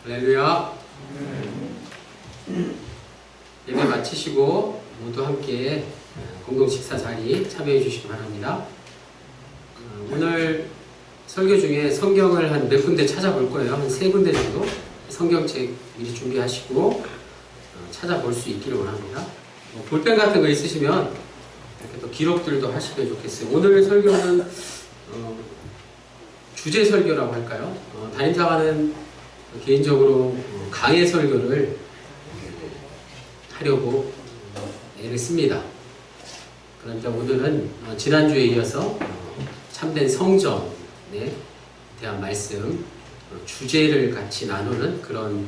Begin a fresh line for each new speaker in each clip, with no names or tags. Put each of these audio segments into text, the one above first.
할렐루야. 예배 마치시고 모두 함께 공동 식사 자리 참여해 주시기 바랍니다. 오늘 설교 중에 성경을 한 몇 군데 찾아볼 거예요. 한 3군데 정도 성경책 미리 준비하시고 찾아볼 수 있기를 원합니다. 볼펜 같은 거 있으시면 이렇게 또 기록들도 하시면 좋겠어요. 오늘 설교는 주제 설교라고 할까요? 담임자가는 개인적으로 강해 설교를 하려고 애를 씁니다. 그런데 오늘은 지난주에 이어서 참된 성전에 대한 말씀, 주제를 같이 나누는 그런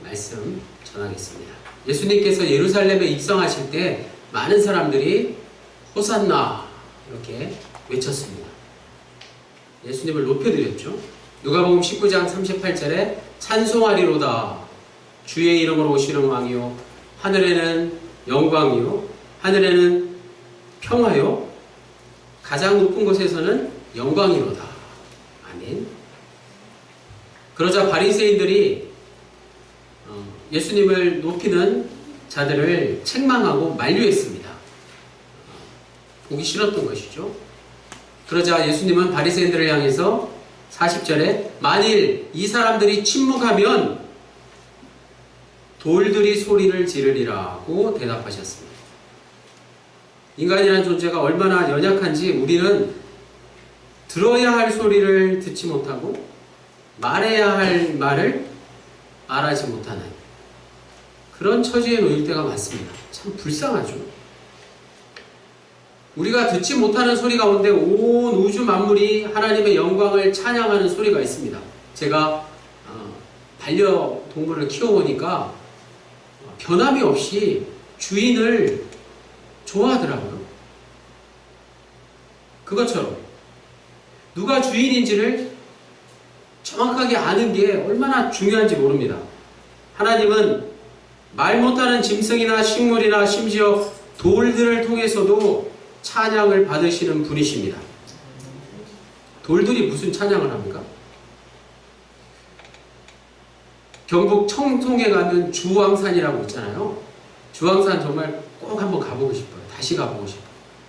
말씀 전하겠습니다. 예수님께서 예루살렘에 입성하실 때 많은 사람들이 호산나 이렇게 외쳤습니다. 예수님을 높여드렸죠. 누가복음 19장 38절에 찬송하리로다 주의 이름으로 오시는 왕이요 하늘에는 영광이요 하늘에는 평화요 가장 높은 곳에서는 영광이로다. 아멘. 그러자 바리새인들이 예수님을 높이는 자들을 책망하고 만류했습니다. 보기 싫었던 것이죠. 그러자 예수님은 바리새인들을 향해서 40절에 만일 이 사람들이 침묵하면 돌들이 소리를 지르리라고 대답하셨습니다. 인간이라는 존재가 얼마나 연약한지 우리는 들어야 할 소리를 듣지 못하고 말해야 할 말을 말하지 못하는 그런 처지에 놓일 때가 많습니다. 참 불쌍하죠. 우리가 듣지 못하는 소리 가운데 온 우주 만물이 하나님의 영광을 찬양하는 소리가 있습니다. 제가 반려동물을 키워보니까 변함이 없이 주인을 좋아하더라고요. 그것처럼 누가 주인인지를 정확하게 아는 게 얼마나 중요한지 모릅니다. 하나님은 말 못하는 짐승이나 식물이나 심지어 돌들을 통해서도 찬양을 받으시는 분이십니다. 돌들이 무슨 찬양을 합니까? 경북 청송에 가면 주왕산이라고 있잖아요. 주왕산 정말 꼭 한번 가보고 싶어요. 다시 가보고 싶어요.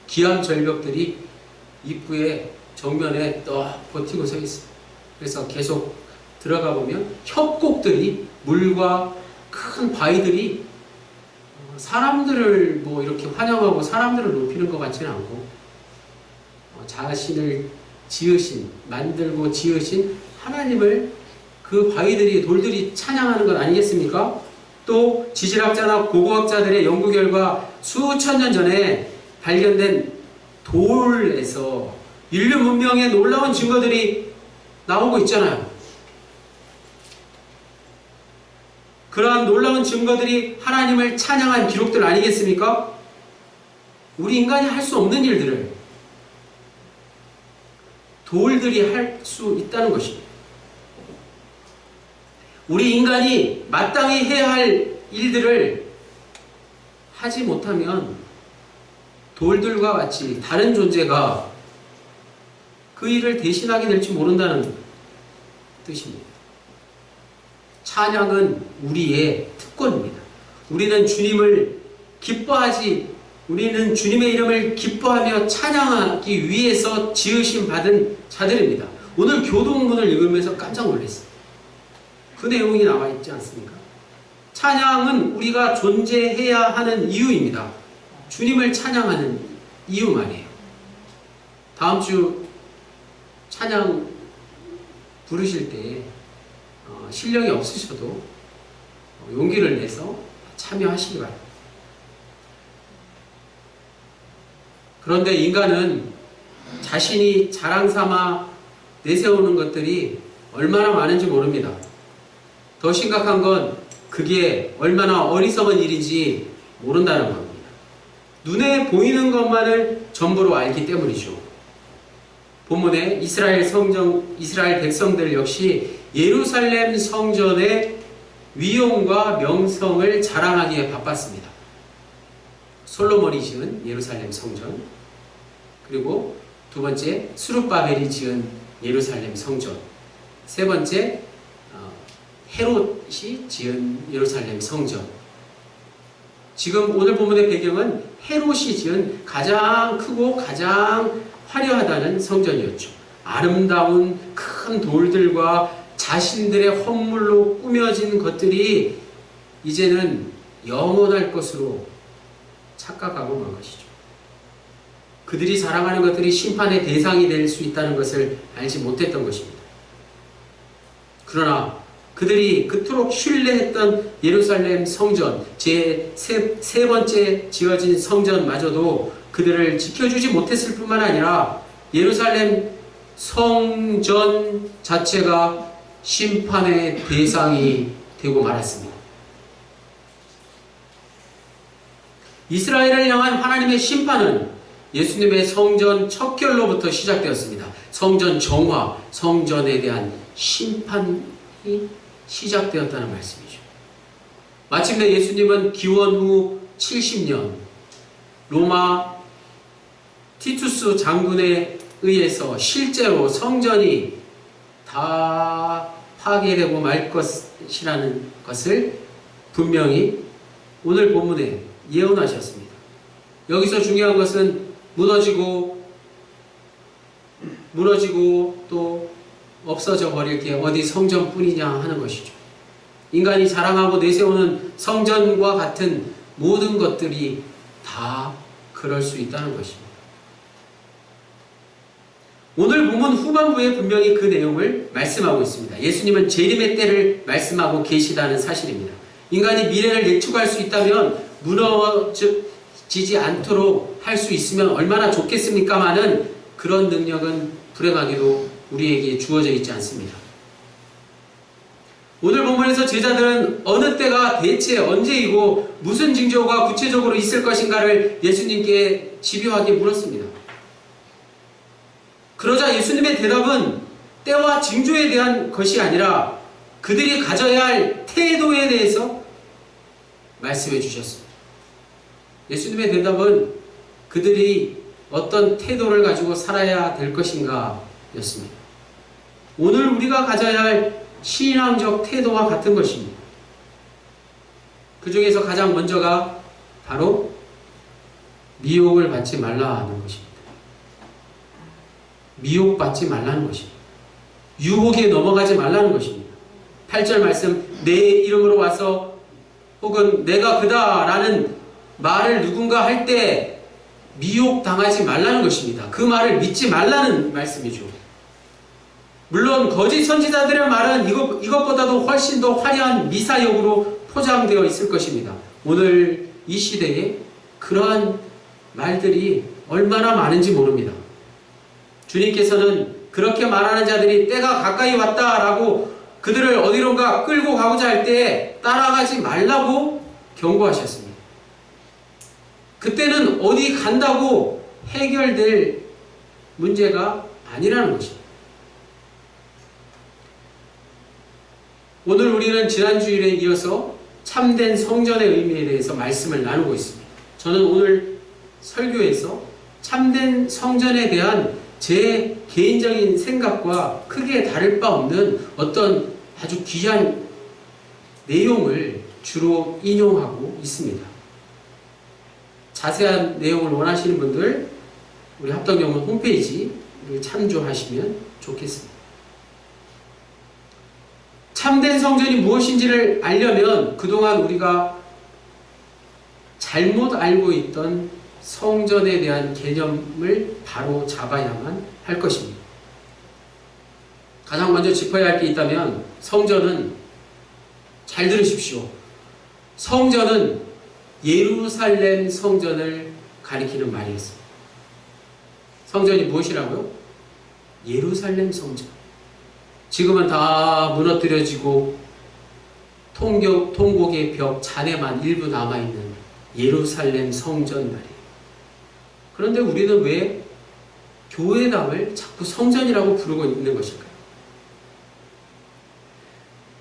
기암 절벽들이 입구에 정면에 떡 버티고 서 있어요. 그래서 계속 들어가 보면 협곡들이 물과 큰 바위들이 사람들을 이렇게 환영하고 사람들을 높이는 것 같지는 않고 자신을 지으신, 만들고 지으신 하나님을 그 바위들이, 돌들이 찬양하는 것 아니겠습니까? 또 지질학자나 고고학자들의 연구 결과 수천 년 전에 발견된 돌에서 인류 문명의 놀라운 증거들이 나오고 있잖아요. 그러한 놀라운 증거들이 하나님을 찬양한 기록들 아니겠습니까? 우리 인간이 할 수 없는 일들을 돌들이 할 수 있다는 것입니다. 우리 인간이 마땅히 해야 할 일들을 하지 못하면 돌들과 같이 다른 존재가 그 일을 대신하게 될지 모른다는 뜻입니다. 찬양은 우리의 특권입니다. 우리는 주님의 이름을 기뻐하며 찬양하기 위해서 지으심 받은 자들입니다. 오늘 교동문을 읽으면서 깜짝 놀랐어요. 그 내용이 나와 있지 않습니까? 찬양은 우리가 존재해야 하는 이유입니다. 주님을 찬양하는 이유 말이에요. 다음 주 찬양 부르실 때 실력이 없으셔도 용기를 내서 참여하시기 바랍니다. 그런데 인간은 자신이 자랑 삼아 내세우는 것들이 얼마나 많은지 모릅니다. 더 심각한 건 그게 얼마나 어리석은 일인지 모른다는 겁니다. 눈에 보이는 것만을 전부로 알기 때문이죠. 본문에 이스라엘 백성들 역시 예루살렘 성전의 위용과 명성을 자랑하기에 바빴습니다. 솔로몬이 지은 예루살렘 성전, 그리고 두 번째 수룹바벨이 지은 예루살렘 성전, 세 번째 헤롯이 지은 예루살렘 성전. 지금 오늘 본문의 배경은 헤롯이 지은 가장 크고 가장 화려하다는 성전이었죠. 아름다운 큰 돌들과 자신들의 헌물로 꾸며진 것들이 이제는 영원할 것으로 착각하고 만 것이죠. 그들이 자랑하는 것들이 심판의 대상이 될 수 있다는 것을 알지 못했던 것입니다. 그러나 그들이 그토록 신뢰했던 예루살렘 성전, 세 번째 지어진 성전마저도 그들을 지켜주지 못했을 뿐만 아니라 예루살렘 성전 자체가 심판의 대상이 되고 말았습니다. 이스라엘을 향한 하나님의 심판은 예수님의 성전 척결로부터 시작되었습니다. 성전 정화, 성전에 대한 심판이 시작되었다는 말씀이죠. 마침내 예수님은 기원 후 70년 로마 티투스 장군에 의해서 실제로 성전이 다 파괴되고 말 것이라는 것을 분명히 오늘 본문에 예언하셨습니다. 여기서 중요한 것은 무너지고 또 없어져 버릴 게 어디 성전뿐이냐 하는 것이죠. 인간이 자랑하고 내세우는 성전과 같은 모든 것들이 다 그럴 수 있다는 것입니다. 오늘 본문 후반부에 분명히 그 내용을 말씀하고 있습니다. 예수님은 재림의 때를 말씀하고 계시다는 사실입니다. 인간이 미래를 예측할 수 있다면 무너지지 않도록 할 수 있으면 얼마나 좋겠습니까마는 그런 능력은 불행하게도 우리에게 주어져 있지 않습니다. 오늘 본문에서 제자들은 어느 때가 대체 언제이고 무슨 징조가 구체적으로 있을 것인가를 예수님께 집요하게 물었습니다. 그러자 예수님의 대답은 때와 징조에 대한 것이 아니라 그들이 가져야 할 태도에 대해서 말씀해 주셨습니다. 예수님의 대답은 그들이 어떤 태도를 가지고 살아야 될 것인가 였습니다. 오늘 우리가 가져야 할 신앙적 태도와 같은 것입니다. 그 중에서 가장 먼저가 바로 미혹을 받지 말라는 것입니다. 미혹받지 말라는 것입니다. 유혹에 넘어가지 말라는 것입니다. 8절 말씀, 내 이름으로 와서 혹은 내가 그다 라는 말을 누군가 할 때 미혹당하지 말라는 것입니다. 그 말을 믿지 말라는 말씀이죠. 물론 거짓 선지자들의 말은 이것보다도 훨씬 더 화려한 미사역으로 포장되어 있을 것입니다. 오늘 이 시대에 그러한 말들이 얼마나 많은지 모릅니다. 주님께서는 그렇게 말하는 자들이 때가 가까이 왔다라고 그들을 어디론가 끌고 가고자 할 때 따라가지 말라고 경고하셨습니다. 그때는 어디 간다고 해결될 문제가 아니라는 것입니다. 오늘 우리는 지난 주일에 이어서 참된 성전의 의미에 대해서 말씀을 나누고 있습니다. 저는 오늘 설교에서 참된 성전에 대한 제 개인적인 생각과 크게 다를 바 없는 어떤 아주 귀한 내용을 주로 인용하고 있습니다. 자세한 내용을 원하시는 분들 우리 합덕영혼 홈페이지를 참조하시면 좋겠습니다. 참된 성전이 무엇인지를 알려면 그동안 우리가 잘못 알고 있던 성전에 대한 개념을 바로 잡아야만 할 것입니다. 가장 먼저 짚어야 할 게 있다면 성전은, 잘 들으십시오. 성전은 예루살렘 성전을 가리키는 말이었습니다. 성전이 무엇이라고요? 예루살렘 성전. 지금은 다 무너뜨려지고 통곡의 벽 잔해만 일부 남아있는 예루살렘 성전 말이에요. 그런데 우리는 왜 교회당을 자꾸 성전이라고 부르고 있는 것일까요?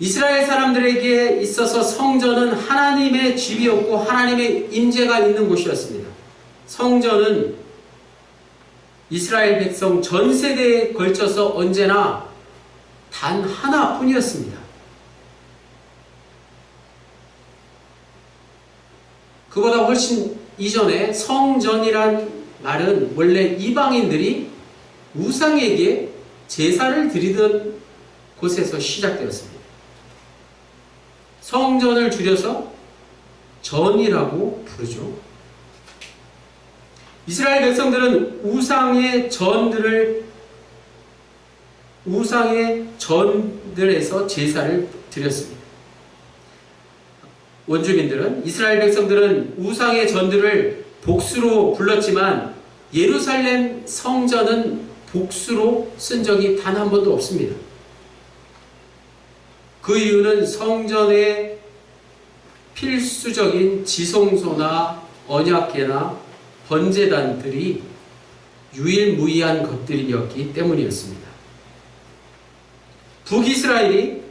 이스라엘 사람들에게 있어서 성전은 하나님의 집이었고 하나님의 임재가 있는 곳이었습니다. 성전은 이스라엘 백성 전 세대에 걸쳐서 언제나 단 하나뿐이었습니다. 그보다 훨씬 이전에 성전이란 말은 원래 이방인들이 우상에게 제사를 드리던 곳에서 시작되었습니다. 성전을 줄여서 전이라고 부르죠. 이스라엘 백성들은 우상의 전들에서 제사를 드렸습니다. 원주민들은, 이스라엘 백성들은 우상의 전들을 복수로 불렀지만 예루살렘 성전은 복수로 쓴 적이 단 한 번도 없습니다. 그 이유는 성전의 필수적인 지성소나 언약궤나 번제단들이 유일무이한 것들이었기 때문이었습니다. 북이스라엘이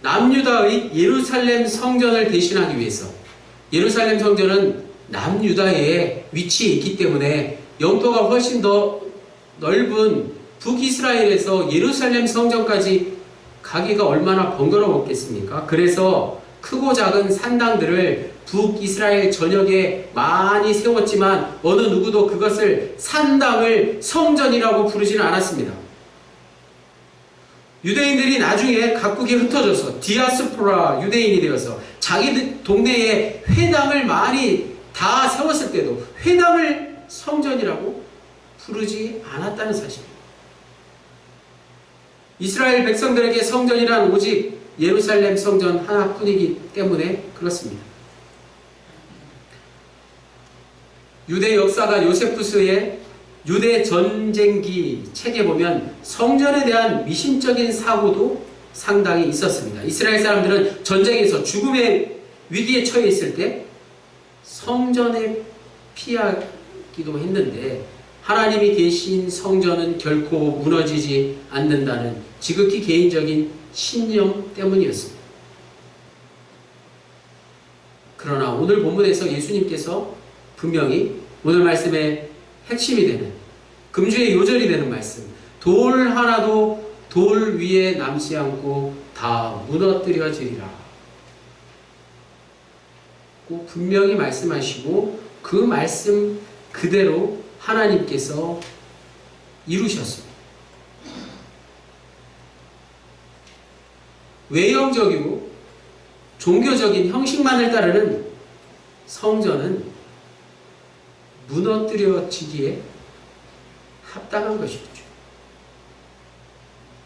남유다의 예루살렘 성전을 대신하기 위해서, 예루살렘 성전은 남유다에 위치해 있기 때문에 영토가 훨씬 더 넓은 북이스라엘에서 예루살렘 성전까지 가기가 얼마나 번거로웠겠습니까? 그래서 크고 작은 산당들을 북이스라엘 전역에 많이 세웠지만 어느 누구도 그것을 산당을 성전이라고 부르지는 않았습니다. 유대인들이 나중에 각국에 흩어져서 디아스포라 유대인이 되어서 자기 동네에 회당을 많이 다 세웠을 때도 회당을 성전이라고 부르지 않았다는 사실입니다. 이스라엘 백성들에게 성전이란 오직 예루살렘 성전 하나뿐이기 때문에 그렇습니다. 유대 역사가 요세푸스의 유대 전쟁기 책에 보면 성전에 대한 미신적인 사고도 상당히 있었습니다. 이스라엘 사람들은 전쟁에서 죽음의 위기에 처해 있을 때 성전에 피하기도 했는데 하나님이 계신 성전은 결코 무너지지 않는다는 지극히 개인적인 신념 때문이었습니다. 그러나 오늘 본문에서 예수님께서 분명히 오늘 말씀의 핵심이 되는, 금주의 요절이 되는 말씀, 돌 하나도 돌 위에 남지 않고 다 무너뜨려지리라 고 분명히 말씀하시고 그 말씀 그대로 하나님께서 이루셨습니다. 외형적이고 종교적인 형식만을 따르는 성전은 무너뜨려지기에 합당한 것이죠.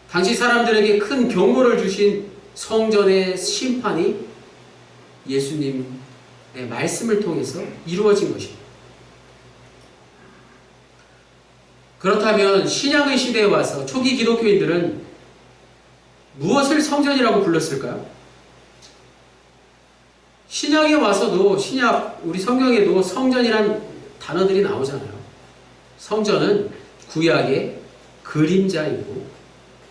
당시 사람들에게 큰 경고를 주신 성전의 심판이 예수님의 말씀을 통해서 이루어진 것입니다. 그렇다면 신약의 시대에 와서 초기 기독교인들은 무엇을 성전이라고 불렀을까요? 신약에 와서도 우리 성경에도 성전이란 단어들이 나오잖아요. 성전은 구약의 그림자이고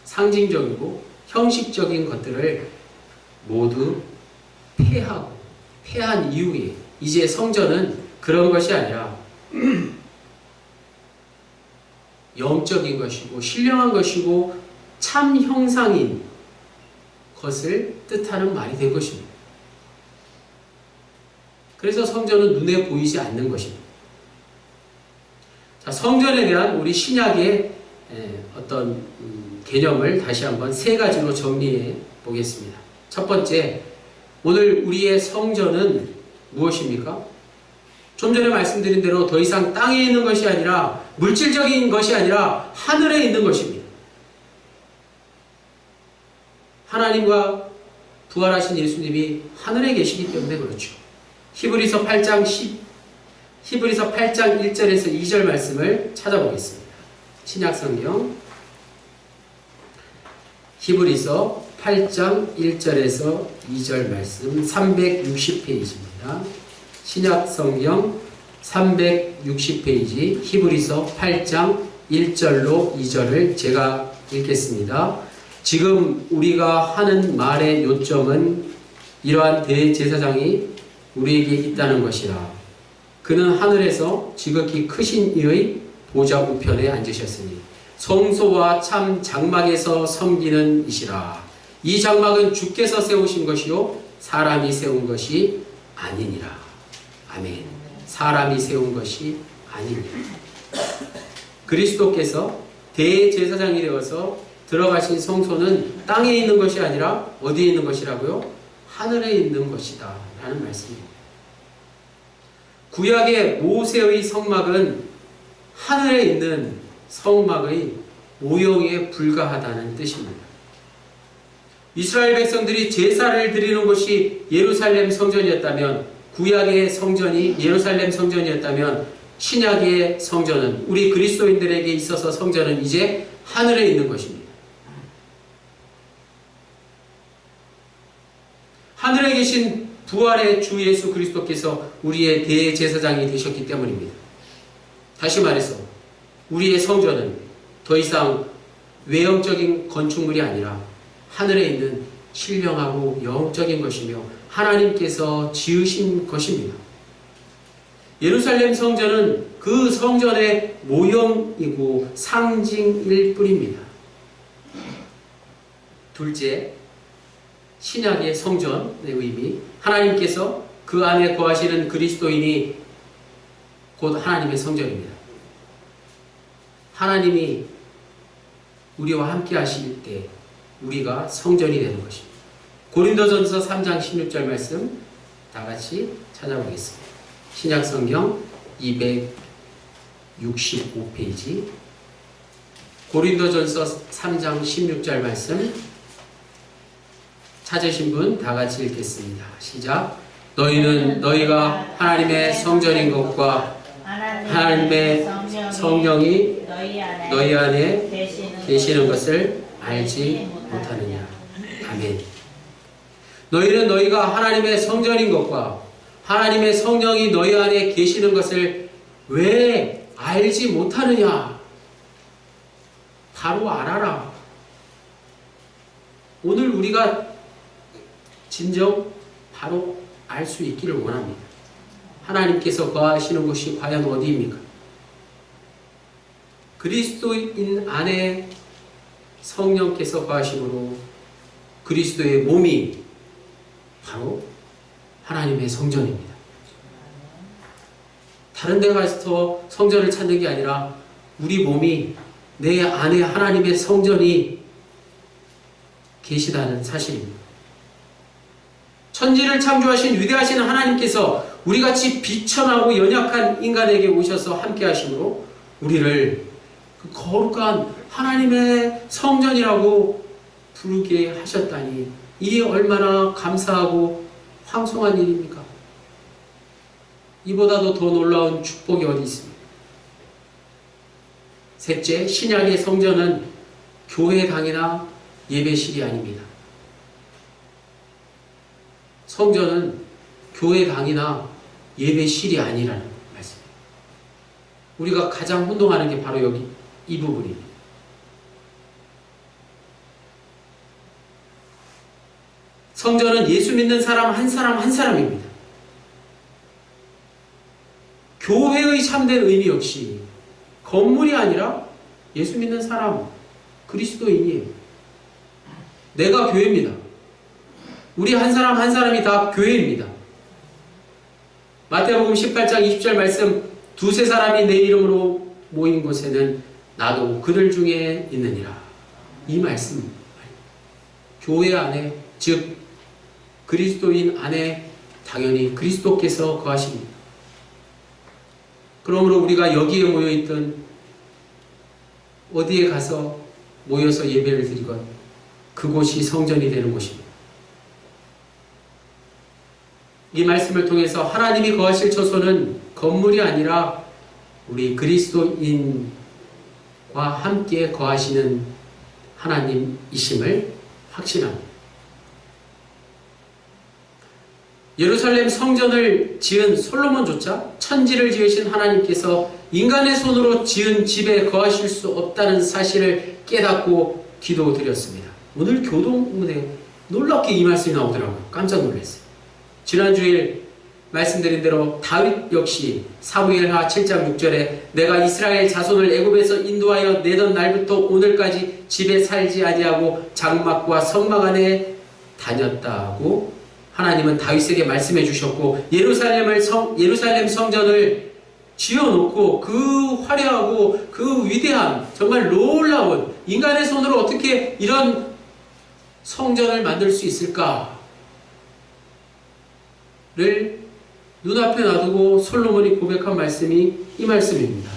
상징적이고 형식적인 것들을 모두 폐한 이후에 이제 성전은 그런 것이 아니라 영적인 것이고 신령한 것이고 참 형상인 것을 뜻하는 말이 된 것입니다. 그래서 성전은 눈에 보이지 않는 것입니다. 자, 성전에 대한 우리 신약의 어떤 개념을 다시 한번 세 가지로 정리해 보겠습니다. 첫 번째, 오늘 우리의 성전은 무엇입니까? 좀 전에 말씀드린 대로 더 이상 땅에 있는 것이 아니라 물질적인 것이 아니라 하늘에 있는 것입니다. 하나님과 부활하신 예수님이 하늘에 계시기 때문에 그렇죠. 히브리서 8장 1절에서 2절 말씀을 찾아보겠습니다. 신약성경 히브리서 8장 1절에서 2절 말씀 360페이지입니다. 신약성경 360페이지 히브리서 8장 1절로 2절을 제가 읽겠습니다. 지금 우리가 하는 말의 요점은 이러한 대제사장이 우리에게 있다는 것이라. 그는 하늘에서 지극히 크신 이의 보좌 우편에 앉으셨으니 성소와 참 장막에서 섬기는 이시라. 이 장막은 주께서 세우신 것이요 사람이 세운 것이 아니니라. 아멘. 사람이 세운 것이 아니니라. 그리스도께서 대제사장이 되어서 들어가신 성소는 땅에 있는 것이 아니라 어디에 있는 것이라고요? 하늘에 있는 것이다 라는 말씀입니다. 구약의 모세의 성막은 하늘에 있는 성막의 모형에 불과하다는 뜻입니다. 이스라엘 백성들이 제사를 드리는 곳이 예루살렘 성전이었다면, 구약의 성전이 예루살렘 성전이었다면, 신약의 성전은, 우리 그리스도인들에게 있어서 성전은 이제 하늘에 있는 것입니다. 하늘에 계신 부활의 주 예수 그리스도께서 우리의 대제사장이 되셨기 때문입니다. 다시 말해서 우리의 성전은 더 이상 외형적인 건축물이 아니라 하늘에 있는 신령하고 영적인 것이며 하나님께서 지으신 것입니다. 예루살렘 성전은 그 성전의 모형이고 상징일 뿐입니다. 둘째, 신약의 성전의 의미, 하나님께서 그 안에 거하시는 그리스도인이 곧 하나님의 성전입니다. 하나님이 우리와 함께 하실 때 우리가 성전이 되는 것입니다. 고린도전서 3장 16절 말씀 다 같이 찾아보겠습니다. 신약성경 265페이지 고린도전서 3장 16절 말씀 찾으신 분 다 같이 읽겠습니다. 시작. 너희는 너희가 하나님의 성전인 것과 하나님의 성령이 너희 안에 계시는 것을 알지 못하느냐. 아멘. 너희는 너희가 하나님의 성전인 것과 하나님의 성령이 너희 안에 계시는 것을 왜 알지 못하느냐. 바로 알아라. 오늘 우리가 진정 바로 알 수 있기를 원합니다. 하나님께서 거하시는 곳이 과연 어디입니까? 그리스도인 안에 성령께서 거하심으로 그리스도의 몸이 바로 하나님의 성전입니다. 다른 데 가서 성전을 찾는 게 아니라 우리 몸이 내 안에 하나님의 성전이 계시다는 사실입니다. 천지를 창조하신 위대하신 하나님께서 우리같이 비천하고 연약한 인간에게 오셔서 함께 하심으로 우리를 그 거룩한 하나님의 성전이라고 부르게 하셨다니, 이 얼마나 감사하고 황송한 일입니까? 이보다도 더 놀라운 축복이 어디 있습니까? 셋째, 신약의 성전은 교회당이나 예배실이 아닙니다. 성전은 교회당이나 예배실이 아니라는 말씀입니다. 우리가 가장 혼동하는 게 바로 여기 이 부분입니다. 성전은 예수 믿는 사람 한 사람 한 사람입니다. 교회의 참된 의미 역시 건물이 아니라 예수 믿는 사람, 그리스도인이에요. 내가 교회입니다. 우리 한 사람 한 사람이 다 교회입니다. 마태복음 18장 20절 말씀, 두세 사람이 내 이름으로 모인 곳에는 나도 그들 중에 있느니라. 이 말씀, 교회 안에, 즉 그리스도인 안에 당연히 그리스도께서 거하십니다. 그러므로 우리가 여기에 모여있던 어디에 가서 모여서 예배를 드리건 그곳이 성전이 되는 곳입니다. 이 말씀을 통해서 하나님이 거하실 처소는 건물이 아니라 우리 그리스도인과 함께 거하시는 하나님이심을 확신합니다. 예루살렘 성전을 지은 솔로몬조차 천지를 지으신 하나님께서 인간의 손으로 지은 집에 거하실 수 없다는 사실을 깨닫고 기도드렸습니다. 오늘 교동문에 놀랍게 이 말씀이 나오더라고요. 깜짝 놀랐어요. 지난주일 말씀드린 대로 다윗 역시 사무엘하 7장 6절에 내가 이스라엘 자손을 애굽에서 인도하여 내던 날부터 오늘까지 집에 살지 아니하고 장막과 성막 안에 다녔다고 하나님은 다윗에게 말씀해 주셨고 예루살렘 성전을 지어놓고 그 화려하고 그 위대한 정말 놀라운 인간의 손으로 어떻게 이런 성전을 만들 수 있을까를 눈앞에 놔두고 솔로몬이 고백한 말씀이 이 말씀입니다.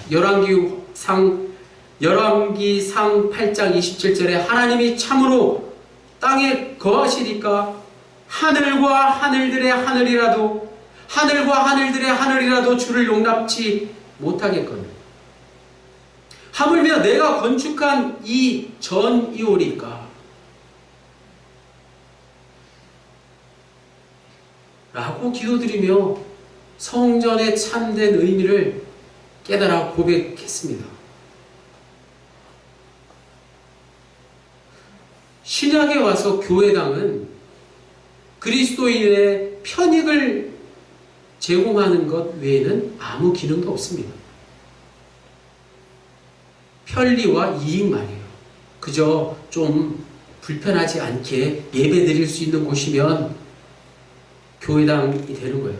열왕기상 8장 27절에 하나님이 참으로 땅에 거하시니까 하늘과 하늘들의 하늘이라도 주를 용납치 못하겠거늘. 하물며 내가 건축한 이 전이오리까 라고 기도드리며 성전의 참된 의미를 깨달아 고백했습니다. 신약에 와서 교회당은 그리스도인의 편익을 제공하는 것 외에는 아무 기능도 없습니다. 편리와 이익 말이에요. 그저 좀 불편하지 않게 예배 드릴 수 있는 곳이면 교회당이 되는 거예요.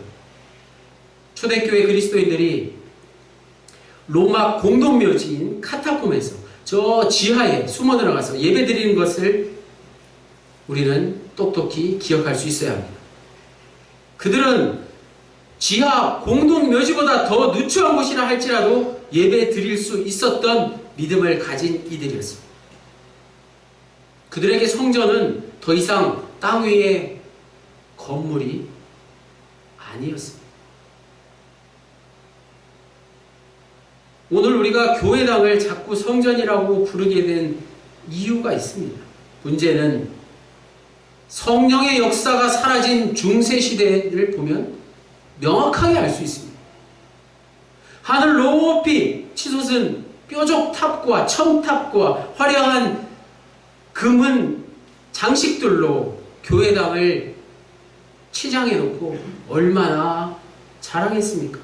초대교회 그리스도인들이 로마 공동묘지인 카타콤에서 저 지하에 숨어 들어가서 예배 드리는 것을 우리는 똑똑히 기억할 수 있어야 합니다. 그들은 지하 공동묘지보다 더 누추한 곳이라 할지라도 예배 드릴 수 있었던 믿음을 가진 이들이었습니다. 그들에게 성전은 더 이상 땅 위의 건물이 아니었습니다. 오늘 우리가 교회당을 자꾸 성전이라고 부르게 된 이유가 있습니다. 문제는 성령의 역사가 사라진 중세시대를 보면 명확하게 알 수 있습니다. 하늘 높이 치솟은 뾰족탑과 첨탑과 화려한 금은 장식들로 교회당을 치장해놓고 얼마나 자랑했습니까?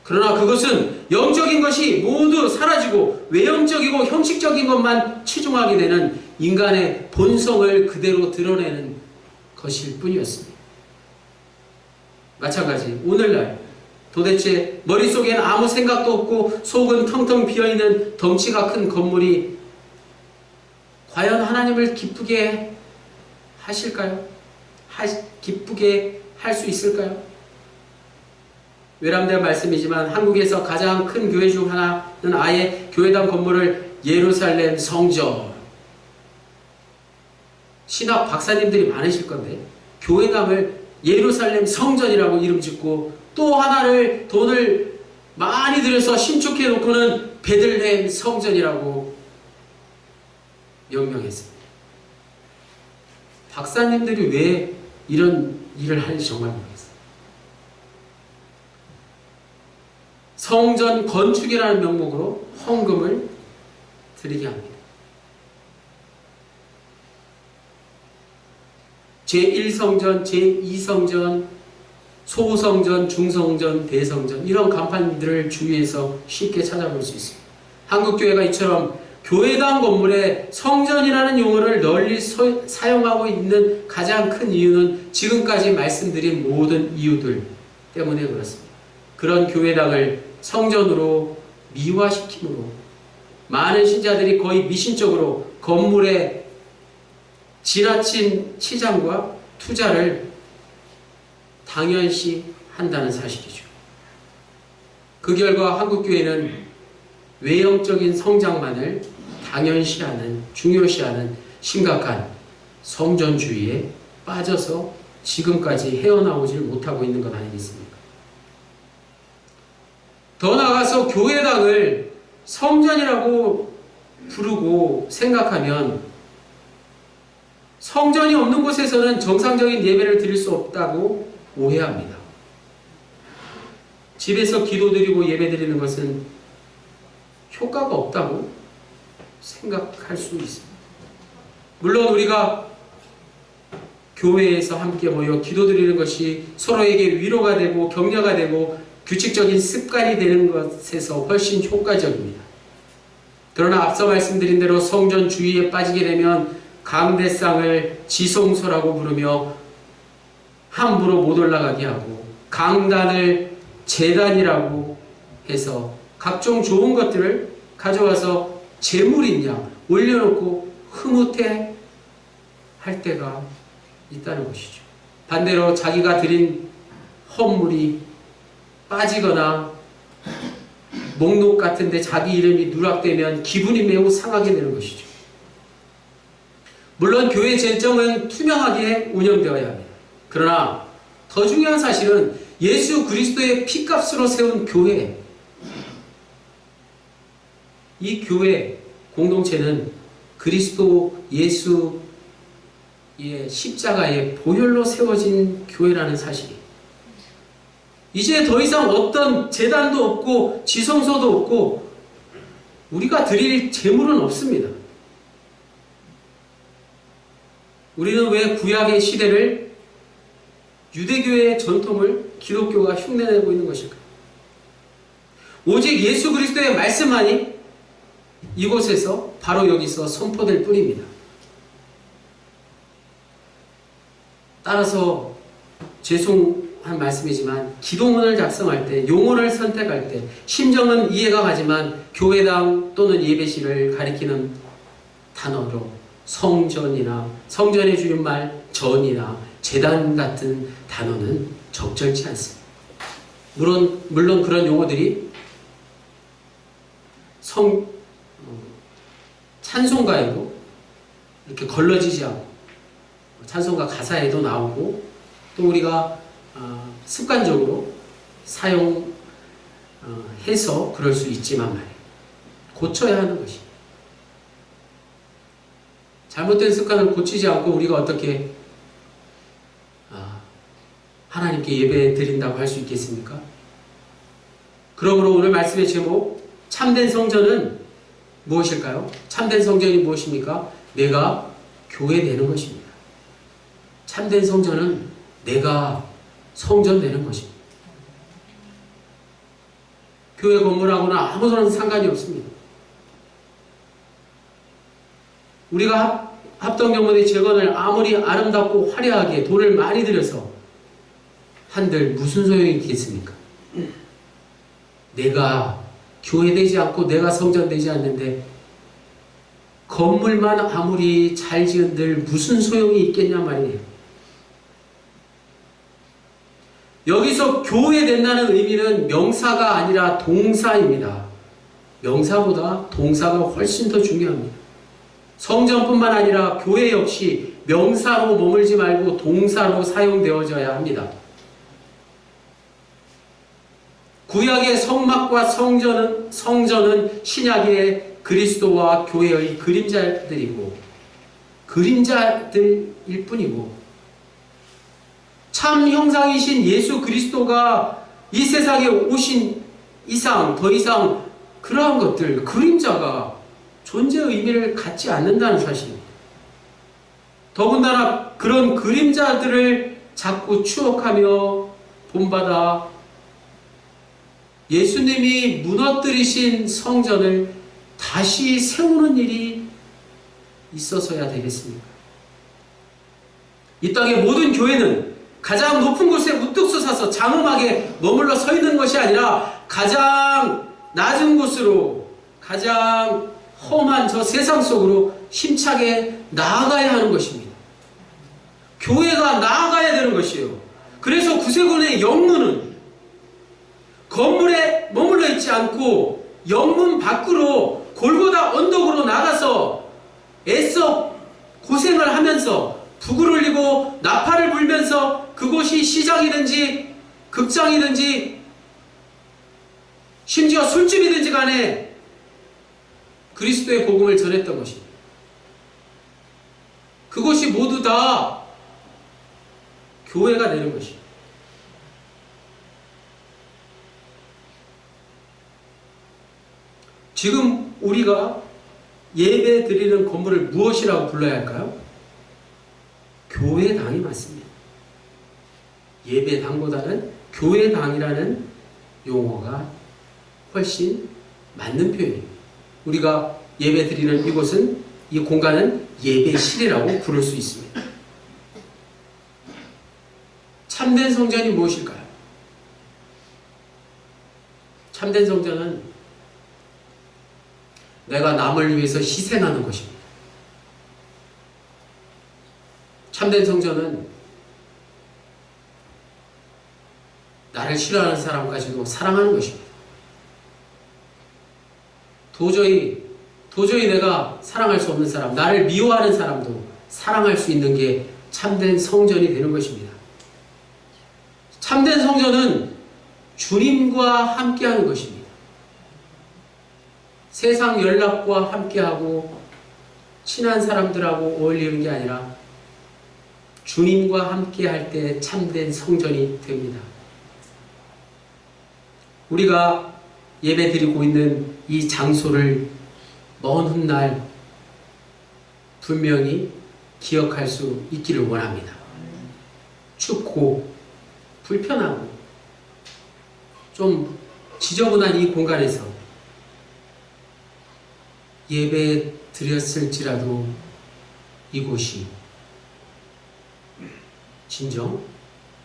그러나 그것은 영적인 것이 모두 사라지고 외형적이고 형식적인 것만 치중하게 되는 인간의 본성을 그대로 드러내는 것일 뿐이었습니다. 마찬가지 오늘날 도대체 머릿속엔 아무 생각도 없고 속은 텅텅 비어있는 덩치가 큰 건물이 과연 하나님을 기쁘게 하실까요? 기쁘게 할 수 있을까요? 외람된 말씀이지만 한국에서 가장 큰 교회 중 하나는 아예 교회당 건물을 예루살렘 성전, 신학 박사님들이 많으실 건데 교회당을 예루살렘 성전이라고 이름 짓고 또 하나를 돈을 많이 들여서 신축해 놓고는 베들레헴 성전이라고 명명했습니다. 박사님들이 왜 이런 일을 하는지 정말 모르겠어요. 성전 건축이라는 명목으로 헌금을 드리게 합니다. 제1성전, 제2성전, 소성전, 중성전, 대성전 이런 간판들을 주위에서 쉽게 찾아볼 수 있습니다. 한국교회가 이처럼 교회당 건물에 성전이라는 용어를 널리 사용하고 있는 가장 큰 이유는 지금까지 말씀드린 모든 이유들 때문에 그렇습니다. 그런 교회당을 성전으로 미화시킴으로 많은 신자들이 거의 미신적으로 건물에 지나친 치장과 투자를 당연시 한다는 사실이죠. 그 결과 한국교회는 외형적인 성장만을 당연시하는, 중요시하는 심각한 성전주의에 빠져서 지금까지 헤어나오질 못하고 있는 것 아니겠습니까? 더 나아가서 교회당을 성전이라고 부르고 생각하면 성전이 없는 곳에서는 정상적인 예배를 드릴 수 없다고 오해합니다. 집에서 기도드리고 예배드리는 것은 효과가 없다고 생각할 수 있습니다. 물론 우리가 교회에서 함께 모여 기도드리는 것이 서로에게 위로가 되고 격려가 되고 규칙적인 습관이 되는 것에서 훨씬 효과적입니다. 그러나 앞서 말씀드린 대로 성전 주의에 빠지게 되면 강대상을 지성소라고 부르며 함부로 못 올라가게 하고 강단을 제단이라고 해서 각종 좋은 것들을 가져와서 재물인 양 올려놓고 흐뭇해 할 때가 있다는 것이죠. 반대로 자기가 드린 헌물이 빠지거나 목록 같은데 자기 이름이 누락되면 기분이 매우 상하게 되는 것이죠. 물론 교회 재정은 투명하게 운영되어야 합니다. 그러나 더 중요한 사실은 예수 그리스도의 피값으로 세운 교회, 이 교회 공동체는 그리스도 예수의 십자가의 보혈로 세워진 교회라는 사실이에요. 이제 더 이상 어떤 제단도 없고 지성소도 없고 우리가 드릴 재물은 없습니다. 우리는 왜 구약의 시대를 유대교의 전통을 기독교가 흉내내고 있는 것일까요? 오직 예수 그리스도의 말씀만이 이곳에서 바로 여기서 선포될 뿐입니다. 따라서 죄송한 말씀이지만 기도문을 작성할 때, 용어를 선택할 때 심정은 이해가 가지만 교회당 또는 예배실을 가리키는 단어로 성전이나 성전의 줄임말 전이나 제단 같은 단어는 적절치 않습니다. 물론 그런 용어들이 찬송가에도 이렇게 걸러지지 않고 찬송가 가사에도 나오고 또 우리가 습관적으로 사용해서 그럴 수 있지만 말이에요. 고쳐야 하는 것이. 잘못된 습관을 고치지 않고 우리가 어떻게 하나님께 예배 드린다고 할 수 있겠습니까? 그러므로 오늘 말씀의 제목 참된 성전은 무엇일까요? 참된 성전이 무엇입니까? 내가 교회 되는 것입니다. 참된 성전은 내가 성전 되는 것입니다. 교회 건물하고는 아무런 상관이 없습니다. 우리가 합동경문의 재건을 아무리 아름답고 화려하게 돈을 많이 들여서 한들 무슨 소용이 있겠습니까? 내가 교회 되지 않고 내가 성전 되지 않는데 건물만 아무리 잘 지은들 무슨 소용이 있겠냐 말이에요. 여기서 교회 된다는 의미는 명사가 아니라 동사입니다. 명사보다 동사가 훨씬 더 중요합니다. 성전뿐만 아니라 교회 역시 명사로 머물지 말고 동사로 사용되어져야 합니다. 구약의 성막과 성전은 신약의 그리스도와 교회의 그림자들일 뿐이고 참 형상이신 예수 그리스도가 이 세상에 오신 이상 더 이상 그러한 것들, 그림자가 존재의 의미를 갖지 않는다는 사실입니다. 더군다나 그런 그림자들을 자꾸 추억하며 본받아 예수님이 무너뜨리신 성전을 다시 세우는 일이 있어서야 되겠습니까? 이 땅의 모든 교회는 가장 높은 곳에 우뚝 솟아서 장엄하게 머물러 서 있는 것이 아니라 가장 낮은 곳으로 가장 험한 저 세상 속으로 힘차게 나아가야 하는 것입니다. 교회가 나아가야 되는 것이에요. 그래서 구세군의 영문은 건물에 머물러 있지 않고 영문 밖으로 골고다 언덕으로 나가서 애써 고생을 하면서 북을 흘리고 나팔을 불면서 그곳이 시장이든지 극장이든지 심지어 술집이든지 간에 그리스도의 복음을 전했던 것입니다. 그것이 모두 다 교회가 되는 것입니다. 지금 우리가 예배 드리는 건물을 무엇이라고 불러야 할까요? 교회당이 맞습니다. 예배당보다는 교회당이라는 용어가 훨씬 맞는 표현입니다. 우리가 예배 드리는 이곳은, 이 공간은 예배실이라고 부를 수 있습니다. 참된 성전이 무엇일까요? 참된 성전은 내가 남을 위해서 희생하는 것입니다. 참된 성전은 나를 싫어하는 사람까지도 사랑하는 것입니다. 도저히 내가 사랑할 수 없는 사람, 나를 미워하는 사람도 사랑할 수 있는 게 참된 성전이 되는 것입니다. 참된 성전은 주님과 함께하는 것입니다. 세상 연락과 함께하고 친한 사람들하고 어울리는 게 아니라 주님과 함께할 때 참된 성전이 됩니다. 우리가 예배드리고 있는 이 장소를 먼 훗날 분명히 기억할 수 있기를 원합니다. 춥고 불편하고 좀 지저분한 이 공간에서 예배 드렸을지라도 이곳이 진정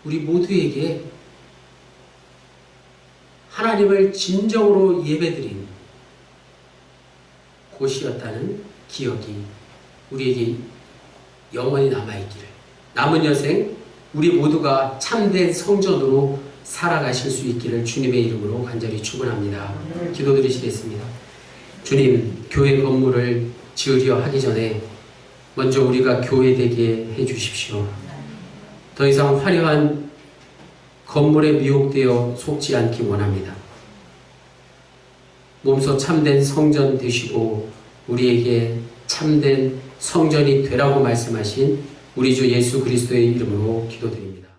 우리 모두에게 하나님을 진정으로 예배드린 곳이었다는 기억이 우리에게 영원히 남아있기를, 남은 여생 우리 모두가 참된 성전으로 살아가실 수 있기를 주님의 이름으로 간절히 축원합니다. 기도드리시겠습니다. 주님, 교회 건물을 지으려 하기 전에 먼저 우리가 교회되게 해주십시오. 더 이상 화려한 건물에 미혹되어 속지 않기 원합니다. 몸소 참된 성전 되시고 우리에게 참된 성전이 되라고 말씀하신 우리 주 예수 그리스도의 이름으로 기도드립니다.